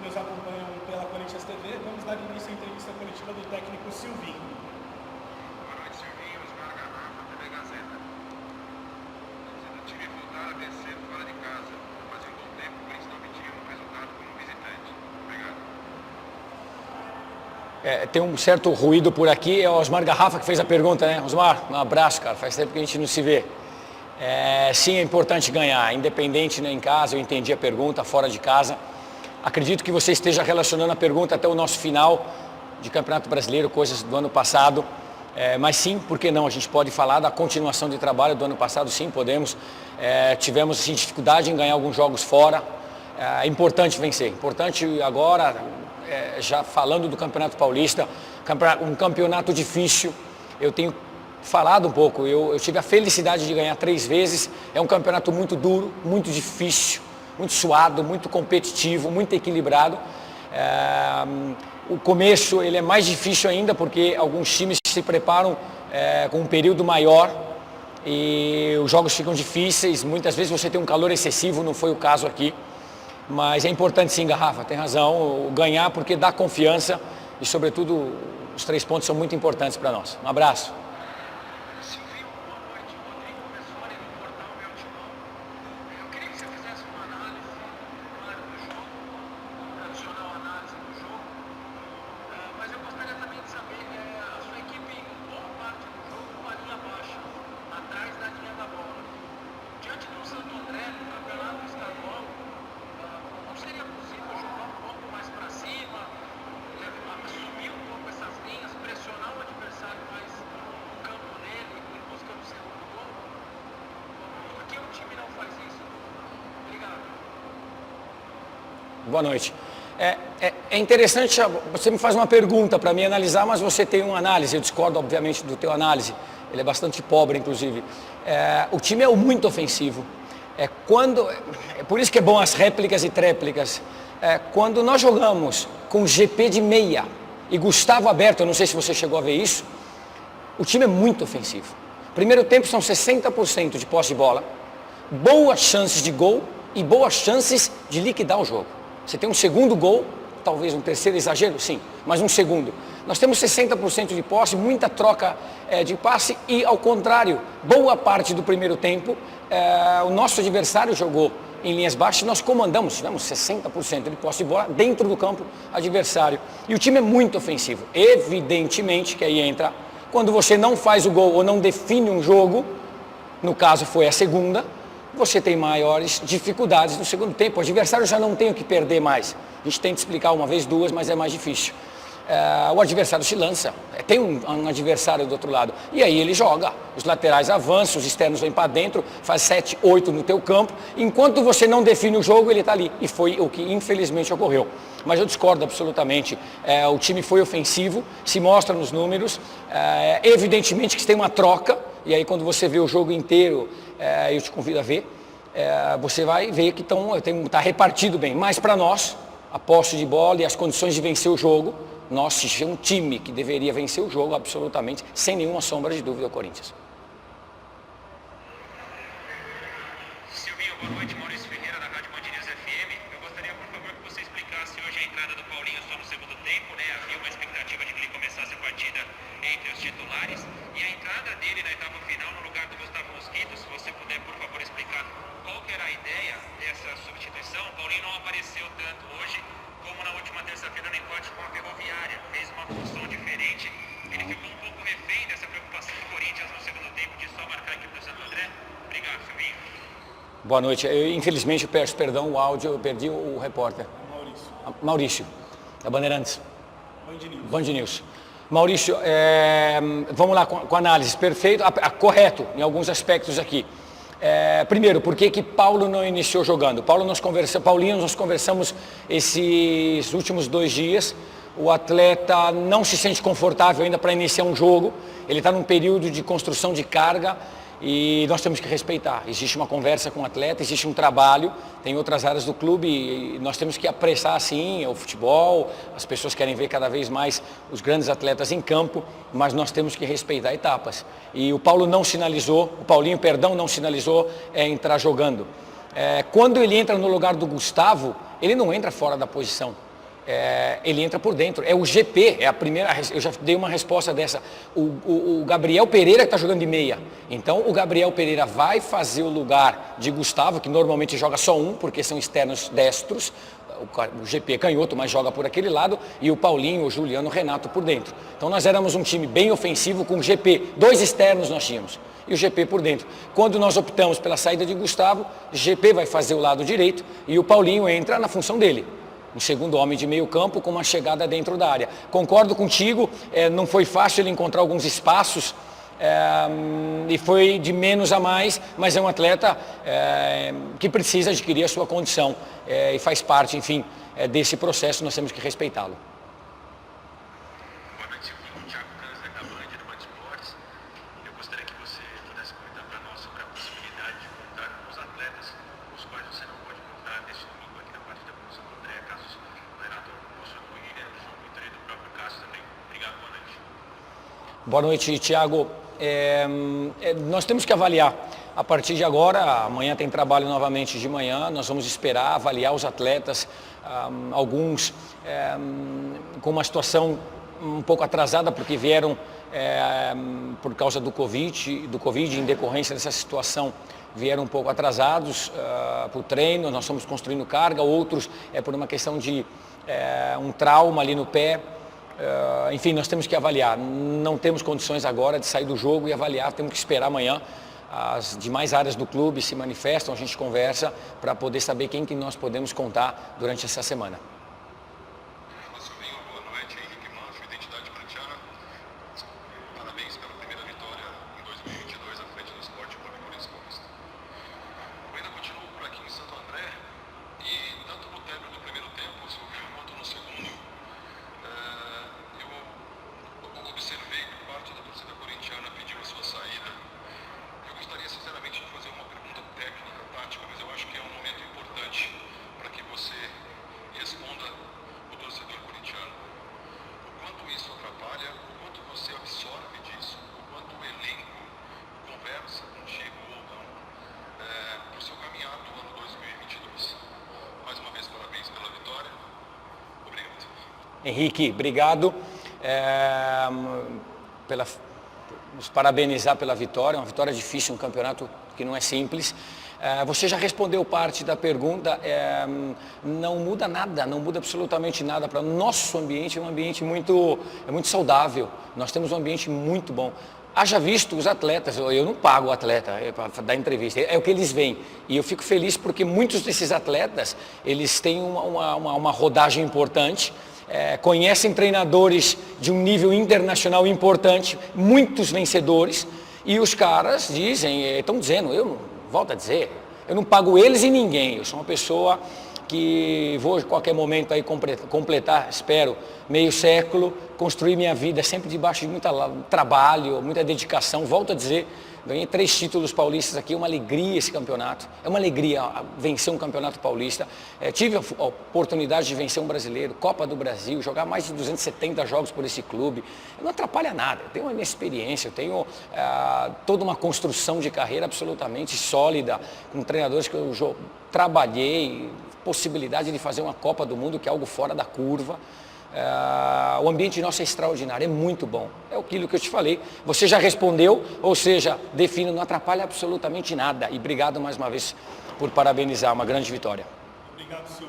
nos acompanham pela Corinthians TV. Vamos dar início à entrevista coletiva do técnico Silvinho. Boa noite, Silvinho. Osmar Garrafa, TV Gazeta. O time voltar a vencer fora de casa. Fazia um bom tempo, o Corinthians não obtinha um resultado como visitante. Obrigado. Tem um certo ruído por aqui, é o Osmar Garrafa que fez a pergunta, né? Osmar, um abraço, cara, faz tempo que a gente não se vê. Sim, é importante ganhar, independente, né, em casa, eu entendi a pergunta, fora de casa. Acredito que você esteja relacionando a pergunta até o nosso final de Campeonato Brasileiro, coisas do ano passado. Mas sim, por que não? A gente pode falar da continuação de trabalho do ano passado, sim, podemos. Tivemos assim, dificuldade em ganhar alguns jogos fora. É importante vencer, importante agora, já falando do Campeonato Paulista, um campeonato difícil. Eu tenho falado um pouco, eu tive a felicidade de ganhar 3 vezes. É um campeonato muito duro, muito difícil, muito suado, muito competitivo, muito equilibrado. O começo ele é mais difícil ainda porque alguns times se preparam com um período maior e os jogos ficam difíceis. Muitas vezes você tem um calor excessivo, não foi o caso aqui. Mas é importante sim, Garrafa, tem razão, ganhar porque dá confiança e sobretudo os 3 pontos são muito importantes para nós. Um abraço. Silvinho, boa noite. Rodrigo Messori do portal Meu Timão. Eu queria que você fizesse uma análise, claro, do jogo, uma tradicional análise do jogo, mas eu gostaria também de saber, a sua equipe, em boa parte do jogo, com a linha baixa, atrás da linha da bola. Diante do Santo André, no campeonato estadual, não seria possível jogar um pouco mais para cima, assumir um pouco essas linhas, pressionar o adversário mais no campo nele, em busca do segundo gol? Por que o time não faz isso? Obrigado. Boa noite. É interessante, você me faz uma pergunta para mim analisar, mas você tem uma análise, eu discordo obviamente do teu análise, ele é bastante pobre inclusive. O time é muito ofensivo, é por isso que é bom as réplicas e tréplicas. Quando nós jogamos com GP de meia e Gustavo aberto, eu não sei se você chegou a ver isso, o time é muito ofensivo. Primeiro tempo são 60% de posse de bola, boas chances de gol e boas chances de liquidar o jogo. Você tem um segundo gol, talvez um terceiro exagero, sim, mas um segundo. Nós temos 60% de posse, muita troca de passe e, ao contrário, boa parte do primeiro tempo, o nosso adversário jogou em linhas baixas, nós comandamos, tivemos 60% de posse de bola dentro do campo adversário. E o time é muito ofensivo. Evidentemente que aí entra, quando você não faz o gol ou não define um jogo, no caso foi a segunda, você tem maiores dificuldades no segundo tempo. O adversário já não tem o que perder mais. A gente tenta explicar uma vez, 2, mas é mais difícil. O adversário se lança, tem um adversário do outro lado, e aí ele joga, os laterais avançam, os externos vêm para dentro, faz 7, 8 no teu campo, enquanto você não define o jogo, ele está ali, e foi o que infelizmente ocorreu. Mas eu discordo absolutamente, o time foi ofensivo, se mostra nos números, evidentemente que tem uma troca, e aí quando você vê o jogo inteiro, eu te convido a ver, você vai ver que está repartido bem, mas para nós, a posse de bola e as condições de vencer o jogo, nós tínhamos um time que deveria vencer o jogo absolutamente, sem nenhuma sombra de dúvida, o Corinthians. Silvinho, boa noite. Maurício Ferreira, da Rádio Band News FM. Eu gostaria, por favor, que você explicasse hoje a entrada do Paulinho só no segundo tempo, né? Havia uma expectativa de que ele começasse a partida entre os titulares. E a entrada dele na etapa final no lugar do Gustavo Mosquito, se você puder, por favor, explicar qual que era a ideia dessa substituição. O Paulinho não apareceu tanto hoje como na última terça-feira no empate com a Ferroviária. Fez uma função diferente. Ele ficou um pouco refém dessa preocupação do Corinthians no segundo tempo de só marcar a equipe do Santo André. Obrigado, Silvinho. Boa noite. Infelizmente eu peço perdão, o áudio, eu perdi o repórter. Maurício, da Bandeirantes. Band News. Maurício, vamos lá com a análise. Perfeito, correto em alguns aspectos aqui. Primeiro, por que Paulo não iniciou jogando? Paulinho, nós conversamos esses últimos 2 dias. O atleta não se sente confortável ainda para iniciar um jogo. Ele está num período de construção de carga e nós temos que respeitar. Existe uma conversa com o atleta, existe um trabalho, tem outras áreas do clube e nós temos que apressar assim o futebol. As pessoas querem ver cada vez mais os grandes atletas em campo, mas nós temos que respeitar etapas. E o Paulinho, não sinalizou entrar jogando. Quando ele entra no lugar do Gustavo, ele não entra fora da posição. ele entra por dentro. É o GP, é a primeira, eu já dei uma resposta dessa. O Gabriel Pereira está jogando de meia. Então o Gabriel Pereira vai fazer o lugar de Gustavo, que normalmente joga só um, porque são externos destros. O GP canhoto, mas joga por aquele lado, e o Paulinho, o Juliano, o Renato por dentro. Então nós éramos um time bem ofensivo com o GP, 2 externos nós tínhamos, e o GP por dentro. Quando nós optamos pela saída de Gustavo, GP vai fazer o lado direito e o Paulinho entra na função dele. Um segundo homem de meio campo com uma chegada dentro da área. Concordo contigo, não foi fácil ele encontrar alguns espaços, e foi de menos a mais, mas é um atleta que precisa adquirir a sua condição e faz parte, enfim, desse processo, nós temos que respeitá-lo. Boa noite, Thiago Canza, da Band, do Band Esportes. Eu gostaria que você pudesse comentar para nós sobre a possibilidade de contar com os atletas, os quais você não pode contar neste domingo aqui na partida com o Santo André, casos do Renato Augusto, do William, do João Vitor e do próprio Cássio também. Obrigado, boa noite. Boa noite, Thiago. Nós temos que avaliar a partir de agora. Amanhã tem trabalho novamente de manhã, nós vamos esperar avaliar os atletas, alguns com uma situação um pouco atrasada porque vieram por causa do Covid, em decorrência dessa situação, vieram um pouco atrasados para o treino. Nós estamos construindo carga, outros por uma questão de um trauma ali no pé. Enfim, nós temos que avaliar, não temos condições agora de sair do jogo e avaliar, temos que esperar amanhã. As demais áreas do clube se manifestam, a gente conversa para poder saber quem que nós podemos contar durante essa semana. Boa noite, Henrique Mancho, Identidade Corintiana. Parabéns pela primeira vitória em 2022 à frente do Sport Clube Corinthians Paulista. Eu ainda continuo por aqui em Santo André e tanto no término do primeiro tempo quanto no segundo, eu observei que parte da torcida corintiana pediu a sua saída. Eu gostaria sinceramente de fazer uma pergunta técnica, tática, mas eu acho que é um momento importante para que você responda o torcedor corintiano. O quanto isso atrapalha, o quanto você absorve disso, o quanto o elenco conversa contigo ou não para o seu caminhar do ano 2022. Mais uma vez, parabéns pela vitória. Obrigado. Henrique, obrigado. Nos parabenizar pela vitória, uma vitória difícil, um campeonato que não é simples. Você já respondeu parte da pergunta, não muda nada, não muda absolutamente nada para o nosso ambiente, é um ambiente muito saudável, nós temos um ambiente muito bom. Haja visto os atletas, eu não pago o atleta para dar entrevista, é o que eles veem. E eu fico feliz porque muitos desses atletas, eles têm uma rodagem importante, conhecem treinadores de um nível internacional importante, muitos vencedores, e os caras estão dizendo, eu não, volto a dizer, eu não pago eles e ninguém, eu sou uma pessoa que vou a qualquer momento aí completar, espero, meio século, construir minha vida sempre debaixo de muito trabalho, muita dedicação. Volto a dizer, ganhei 3 títulos paulistas aqui, é uma alegria esse campeonato, é uma alegria vencer um campeonato paulista. Tive a oportunidade de vencer um brasileiro, Copa do Brasil, jogar mais de 270 jogos por esse clube, não atrapalha nada, eu tenho uma inexperiência, eu tenho toda uma construção de carreira absolutamente sólida, com treinadores que eu trabalhei, possibilidade de fazer uma Copa do Mundo, que é algo fora da curva. O ambiente nosso é extraordinário, é muito bom. É aquilo que eu te falei. Você já respondeu, ou seja, defino, não atrapalha absolutamente nada. E obrigado mais uma vez por parabenizar, uma grande vitória. Obrigado, Silvio.